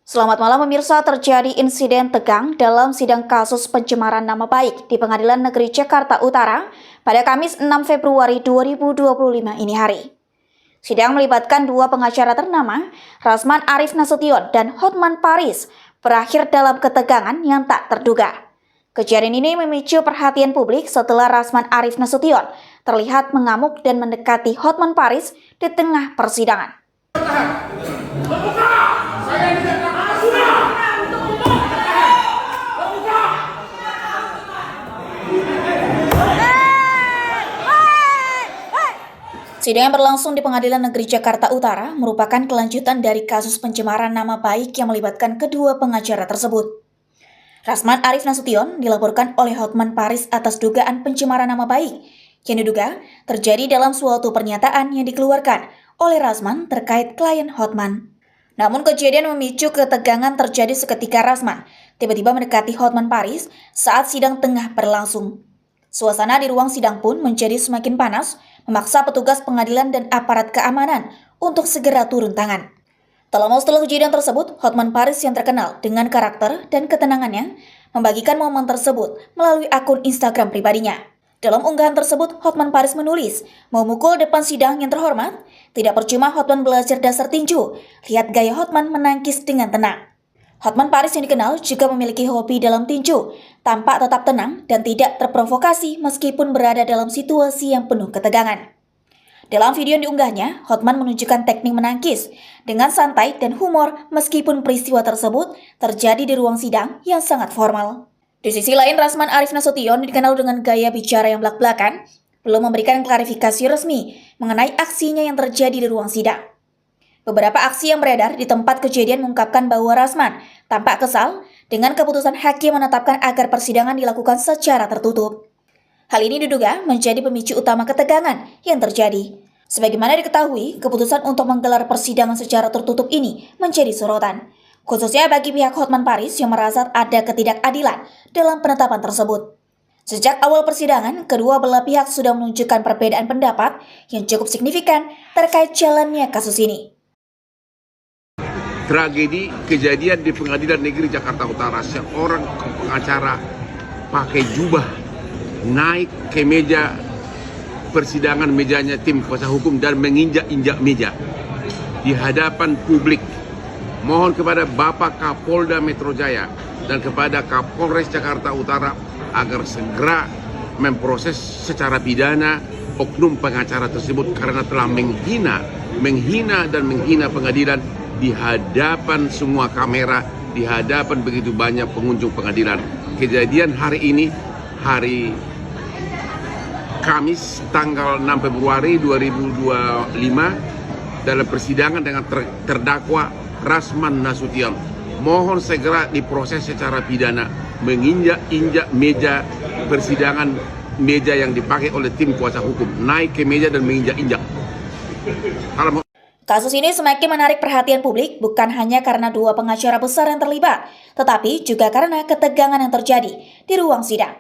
Selamat malam pemirsa, terjadi insiden tegang dalam sidang kasus pencemaran nama baik di Pengadilan Negeri Jakarta Utara pada Kamis 6 Februari 2025 ini hari. Sidang melibatkan dua pengacara ternama, Rasman Arif Nasution dan Hotman Paris, berakhir dalam ketegangan yang tak terduga. Kejadian ini memicu perhatian publik setelah Rasman Arif Nasution terlihat mengamuk dan mendekati Hotman Paris di tengah persidangan. Sidang yang berlangsung di Pengadilan Negeri Jakarta Utara merupakan kelanjutan dari kasus pencemaran nama baik yang melibatkan kedua pengacara tersebut. Rasman Arif Nasution dilaporkan oleh Hotman Paris atas dugaan pencemaran nama baik yang diduga terjadi dalam suatu pernyataan yang dikeluarkan oleh Rasman terkait klien Hotman. Namun kejadian memicu ketegangan terjadi seketika Rasman tiba-tiba mendekati Hotman Paris saat sidang tengah berlangsung. Suasana di ruang sidang pun menjadi semakin panas, memaksa petugas pengadilan dan aparat keamanan untuk segera turun tangan. Tak lama setelah kejadian tersebut, Hotman Paris yang terkenal dengan karakter dan ketenangannya membagikan momen tersebut melalui akun Instagram pribadinya. Dalam unggahan tersebut, Hotman Paris menulis, "Mau mukul depan sidang yang terhormat? Tidak percuma Hotman belajar dasar tinju. Lihat gaya Hotman menangkis dengan tenang." Hotman Paris yang dikenal juga memiliki hobi dalam tinju, tampak tetap tenang dan tidak terprovokasi meskipun berada dalam situasi yang penuh ketegangan. Dalam video yang diunggahnya, Hotman menunjukkan teknik menangkis dengan santai dan humor meskipun peristiwa tersebut terjadi di ruang sidang yang sangat formal. Di sisi lain, Rasman Arif Nasution dikenal dengan gaya bicara yang belak-belakan, belum memberikan klarifikasi resmi mengenai aksinya yang terjadi di ruang sidang. Beberapa aksi yang beredar di tempat kejadian mengungkapkan bahwa Rasman tampak kesal dengan keputusan hakim menetapkan agar persidangan dilakukan secara tertutup. Hal ini diduga menjadi pemicu utama ketegangan yang terjadi. Sebagaimana diketahui, keputusan untuk menggelar persidangan secara tertutup ini menjadi sorotan, khususnya bagi pihak Hotman Paris yang merasa ada ketidakadilan dalam penetapan tersebut. Sejak awal persidangan, kedua belah pihak sudah menunjukkan perbedaan pendapat yang cukup signifikan terkait jalannya kasus ini. Tragedi kejadian di Pengadilan Negeri Jakarta Utara, seorang pengacara pakai jubah naik ke meja persidangan, mejanya tim kuasa hukum, dan menginjak-injak meja di hadapan publik. Mohon kepada Bapak Kapolda Metro Jaya dan kepada Kapolres Jakarta Utara agar segera memproses secara pidana oknum pengacara tersebut karena telah menghina dan menghina pengadilan di hadapan semua kamera, di hadapan begitu banyak pengunjung pengadilan. Kejadian hari ini, hari Kamis tanggal 6 Februari 2025 dalam persidangan dengan terdakwa Rasman Nasution. Mohon segera diproses secara pidana, menginjak-injak meja persidangan, meja yang dipakai oleh tim kuasa hukum, naik ke meja dan menginjak-injak. Kasus ini semakin menarik perhatian publik bukan hanya karena dua pengacara besar yang terlibat, tetapi juga karena ketegangan yang terjadi di ruang sidang.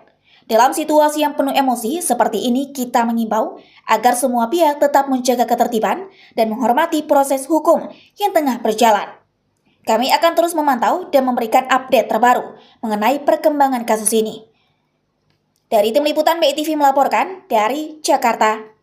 Dalam situasi yang penuh emosi seperti ini, kita mengimbau agar semua pihak tetap menjaga ketertiban dan menghormati proses hukum yang tengah berjalan. Kami akan terus memantau dan memberikan update terbaru mengenai perkembangan kasus ini. Dari tim liputan BITV melaporkan dari Jakarta.